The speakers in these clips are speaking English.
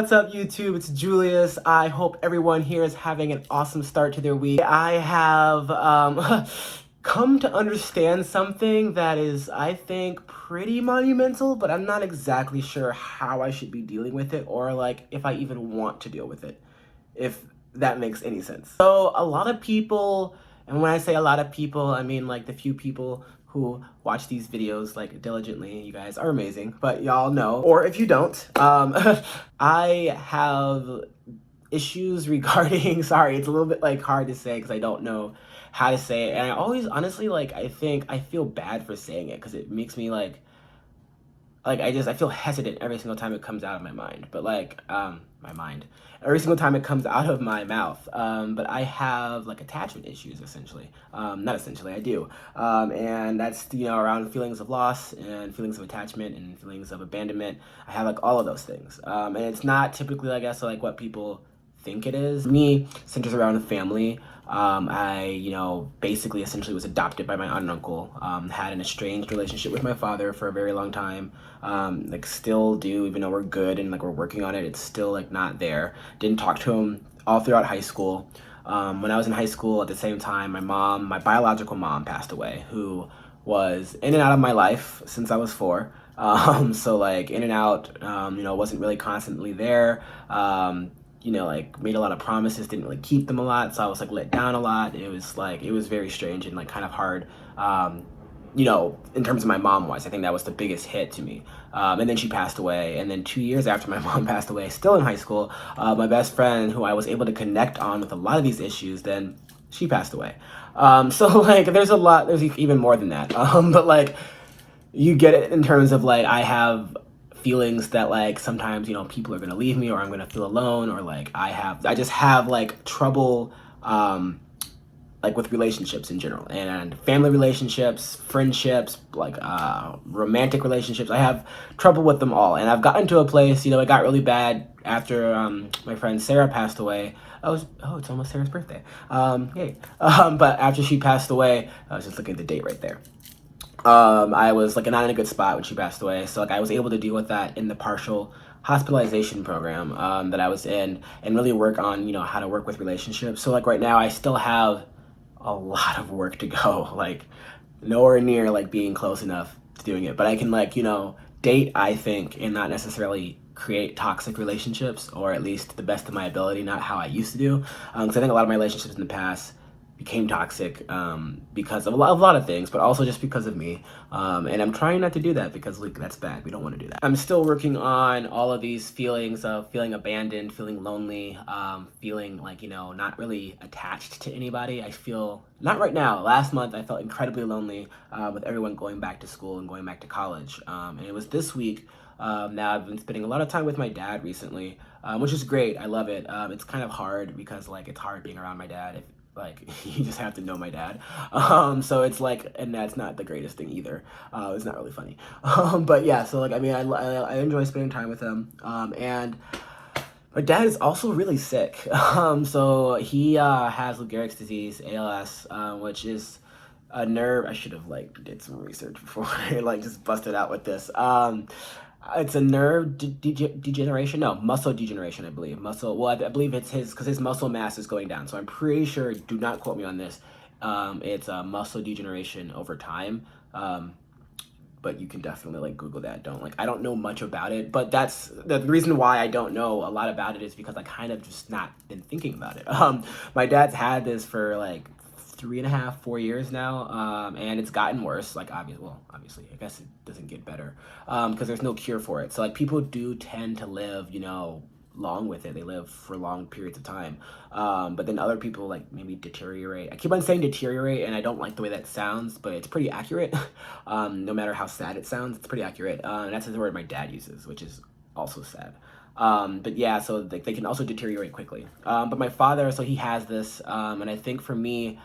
what's up YouTube? It's Julius. I hope everyone here is having an awesome start to their week. I have come to understand something that is, I think, pretty monumental, but I'm not exactly sure how I should be dealing with it or like if I even want to deal with it, if that makes any sense. So a lot of people, and when I say a lot of people, I mean like the few people who watch these videos like diligently. You guys are amazing, but y'all know, or if you don't, I have issues regarding, sorry, it's a little bit like hard to say because I don't know how to say it. And I always, honestly, like, I feel bad for saying it because it makes me I feel hesitant every single time it comes out of my mind, but every single time it comes out of my mouth. But I have like attachment issues, essentially. Not essentially, I do. And that's, around feelings of loss and feelings of attachment and feelings of abandonment. I have like all of those things. And it's not typically, I guess, like what people think it is. Me, centers around family. I, basically essentially was adopted by my aunt and uncle, had an estranged relationship with my father for a very long time, still do, even though we're good and like we're working on it, it's still like not there. Didn't talk to him all throughout high school. When I was in high school at the same time, my biological mom passed away, who was in and out of my life since I was 4. So like in and out, wasn't really constantly there. Made a lot of promises, didn't really keep them a lot, so I was like let down a lot. It was very strange and like kind of hard, in terms of my mom wise. I think that was the biggest hit to me. And then she passed away, and then 2 years after my mom passed away, still in high school, my best friend, who I was able to connect on with a lot of these issues, then she passed away. So like there's even more than that. But like you get it in terms of like I have feelings that like sometimes people are gonna leave me, or I'm gonna feel alone, or like I just have like trouble like with relationships in general, and family relationships, friendships, like romantic relationships. I have trouble with them all, and I've gotten to a place, it got really bad after my friend Sarah passed away. It's almost Sarah's birthday. Yay. But after she passed away, I was just looking at the date right there. I was like not in a good spot when she passed away, so like I was able to deal with that in the partial hospitalization program that I was in, and really work on how to work with relationships. So like right now I still have a lot of work to go, like nowhere near like being close enough to doing it, but I can date, I think, and not necessarily create toxic relationships, or at least to the best of my ability, not how I used to do, because I think a lot of my relationships in the past became toxic because of a lot of things, but also just because of me. And I'm trying not to do that because like that's bad. We don't want to do that. I'm still working on all of these feelings of feeling abandoned, feeling lonely, feeling like, not really attached to anybody. I feel, not right now, last month I felt incredibly lonely with everyone going back to school and going back to college. And it was this week. Now I've been spending a lot of time with my dad recently, which is great. I love it. It's kind of hard because like it's hard being around my dad. Like you just have to know my dad, so it's like, and that's not the greatest thing either. It's not really funny, but yeah. So like, I mean, I enjoy spending time with him, and my dad is also really sick. So he has Lou Gehrig's disease, ALS, which is a nerve. I should have like did some research before I like just busted out with this. It's a nerve degeneration. No, muscle degeneration, I believe. I believe it's because his muscle mass is going down. So I'm pretty sure, do not quote me on this, it's muscle degeneration over time. But you can definitely like Google that. I don't know much about it, but that's the reason why I don't know a lot about it, is because I kind of just not been thinking about it. My dad's had this for like 3.5, 4 years now, and it's gotten worse. Like obviously, I guess it doesn't get better because there's no cure for it. So like people do tend to live, long with it. They live for long periods of time, but then other people like maybe deteriorate. I keep on saying deteriorate, and I don't like the way that sounds, but it's pretty accurate. No matter how sad it sounds, it's pretty accurate. And that's the word my dad uses, which is also sad. But yeah, so they can also deteriorate quickly. But my father, so he has this, and I think for me,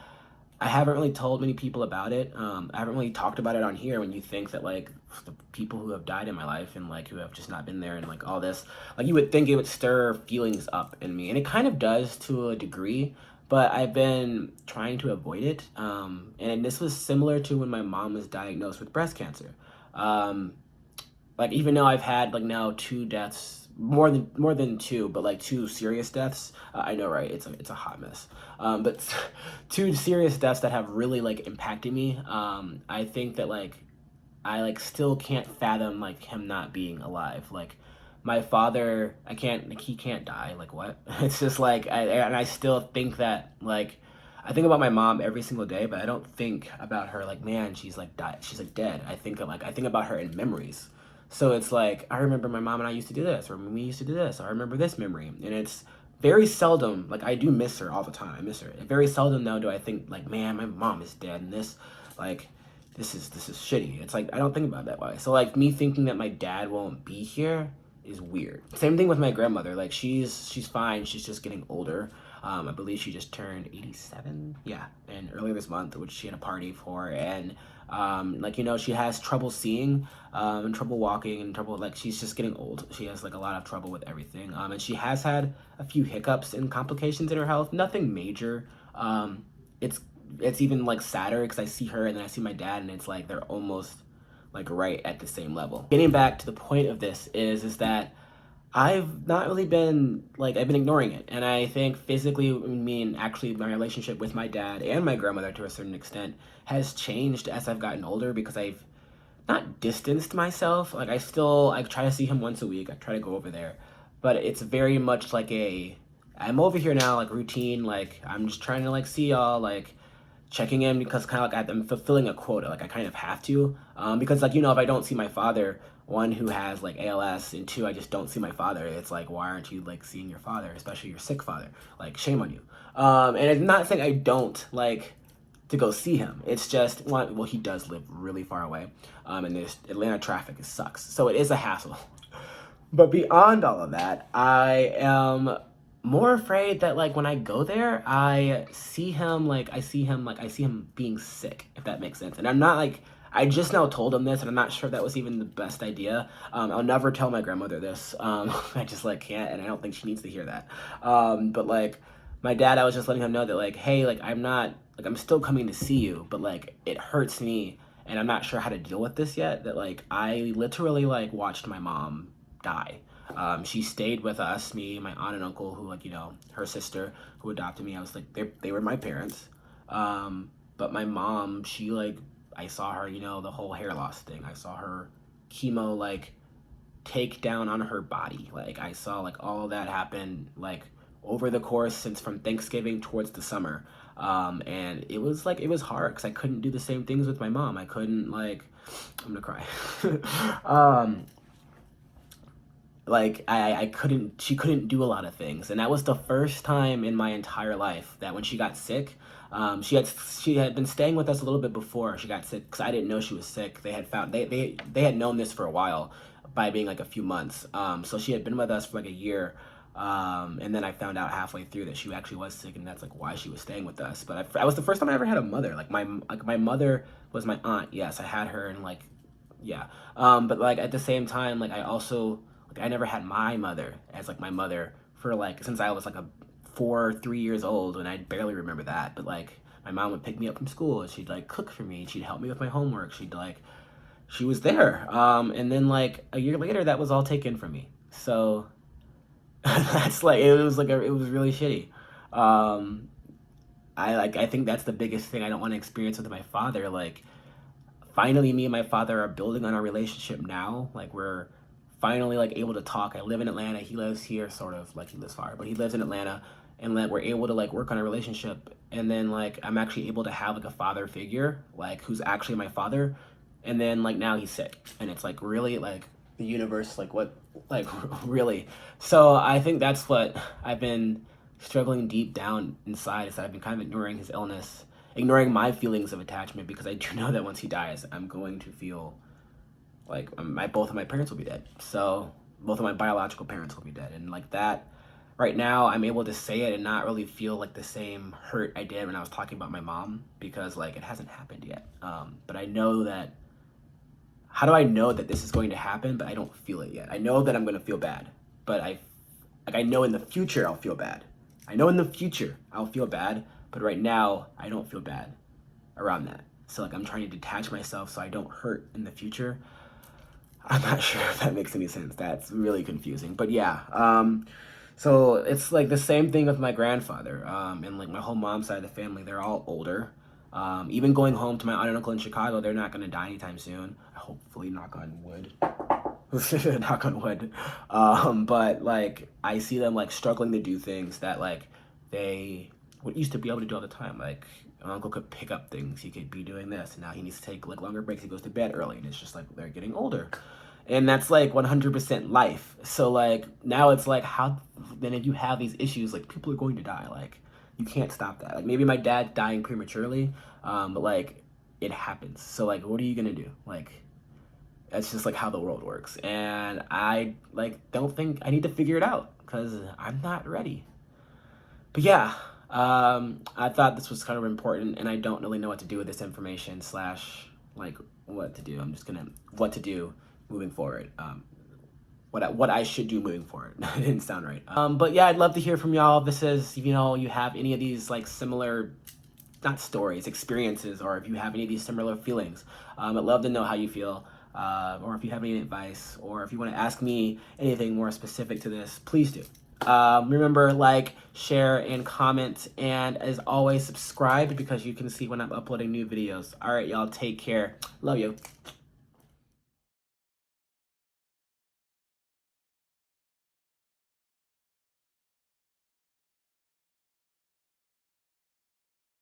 I haven't really told many people about it. I haven't really talked about it on here, when you think that like the people who have died in my life and like who have just not been there and like all this, like you would think it would stir feelings up in me, and it kind of does to a degree, but I've been trying to avoid it. And this was similar to when my mom was diagnosed with breast cancer. Like even though I've had like now 2 deaths more than two, but like two serious deaths. I know, right? It's a hot mess. But two serious deaths that have really like impacted me. I think that like I like still can't fathom like him not being alive. Like my father, I can't like he can't die. Like what? It's just like and I still think that like I think about my mom every single day, but I don't think about her like man, she's like died, she's like dead. I think about her in memories. So it's like I remember my mom and I used to do this, or we used to do this. I remember this memory, and it's very seldom like I do miss her all the time. I miss her. Very seldom now do I think like man, my mom is dead, and this like this is shitty. It's like I don't think about it that way. So like me thinking that my dad won't be here is weird. Same thing with my grandmother. Like she's fine. She's just getting older. I believe she just turned 87. Yeah, and earlier this month, which she had a party for, and like you know, she has trouble seeing, and trouble walking, and trouble like she's just getting old. She has like a lot of trouble with everything. And she has had a few hiccups and complications in her health. Nothing major. It's it's even like sadder because I see her and then I see my dad, and it's like they're almost like right at the same level. Getting back to the point of this is that I've not really been like I've been ignoring it, and I think physically, I mean, actually, my relationship with my dad and my grandmother to a certain extent has changed as I've gotten older because I've not distanced myself. Like I try to see him once a week. I try to go over there, but it's very much like I'm over here now, like routine. Like I'm just trying to like see y'all, like checking in because kind of like I'm fulfilling a quota. Like I kind of have to, because like you know if I don't see my father, one who has like ALS, and two I just don't see my father. It's like why aren't you like seeing your father, especially your sick father? Like shame on you. And I'm not saying I don't like to go see him. It's just one. Well, he does live really far away, and there's Atlanta traffic. It sucks, so it is a hassle. But beyond all of that, I am more afraid that like when I go there, I see him being sick, if that makes sense. And I'm not like I just now told him this, and I'm not sure if that was even the best idea. I'll never tell my grandmother this. I just like can't, and I don't think she needs to hear that. But like my dad, I was just letting him know that like, hey, like I'm still coming to see you, but like it hurts me, and I'm not sure how to deal with this yet. That like I literally like watched my mom die. She stayed with us, me, my aunt and uncle, who like you know her sister who adopted me. I was like they were my parents, but my mom, she like I saw her, you know, the whole hair loss thing. I saw her chemo like take down on her body. Like I saw like all of that happen like over the course since from Thanksgiving towards the summer. And it was like it was hard because I couldn't do the same things with my mom. I couldn't like I'm gonna cry. Like I couldn't she couldn't do a lot of things, and that was the first time in my entire life that when she got sick, she had been staying with us a little bit before she got sick because I didn't know she was sick. They had found they had known this for a while by being like a few months. So she had been with us for like a year. And then I found out halfway through that she actually was sick, and that's like why she was staying with us. But I was the first time I ever had a mother. Like my mother was my aunt. Yes, I had her, and like yeah. But like at the same time, like I also like I never had my mother as like my mother for like since I was like a 3 years old, and I barely remember that. But like my mom would pick me up from school, and she'd like cook for me, she'd help me with my homework, she was there. And then like a year later, that was all taken from me. So that's like it was really shitty. Um, I think that's the biggest thing I don't want to experience with my father. Like finally, me and my father are building on our relationship now. Like we're finally like able to talk. I live in Atlanta. He lives here, sort of like he lives far, but he lives in Atlanta, and like we're able to like work on a relationship. And then like I'm actually able to have like a father figure, like who's actually my father. And then like now he's sick, and it's like really like the universe, like what, like really. So I think that's what I've been struggling deep down inside is that I've been kind of ignoring his illness, ignoring my feelings of attachment, because I do know that once he dies, I'm going to feel like both of my parents will be dead. So both of my biological parents will be dead, and like that. Right now, I'm able to say it and not really feel like the same hurt I did when I was talking about my mom, because like it hasn't happened yet. But I know that. How do I know that this is going to happen, but I don't feel it yet? I know that I'm going to feel bad, but I know in the future I'll feel bad. I know in the future I'll feel bad, but right now I don't feel bad around that. So like I'm trying to detach myself so I don't hurt in the future. I'm not sure if that makes any sense. That's really confusing. But yeah, so it's like the same thing with my grandfather, and like my whole mom's side of the family. They're all older. Even going home to my aunt and uncle in Chicago, they're not gonna die anytime soon. Hopefully, knock on wood. Knock on wood. But like I see them like struggling to do things that like they would used to be able to do all the time. Like my uncle could pick up things, he could be doing this, and now he needs to take like longer breaks. He goes to bed early, and it's just like they're getting older, and that's like 100% life. So like now it's like how then if you have these issues, like people are going to die. Like you can't stop that. Like maybe my dad dying prematurely, but like it happens. So like what are you gonna do? Like that's just like how the world works, and I like don't think I need to figure it out because I'm not ready. But yeah, I thought this was kind of important, and I don't really know what to do with this information slash like what to do. I'm just gonna what to do moving forward. What I should do moving forward. It didn't sound right. But yeah, I'd love to hear from y'all. If this is you have any of these like similar not stories, experiences, or if you have any of these similar feelings. I'd love to know how you feel, or if you have any advice, or if you want to ask me anything more specific to this, please do. Remember, like, share, and comment, and as always, subscribe because you can see when I'm uploading new videos. All right, y'all, take care. Love you.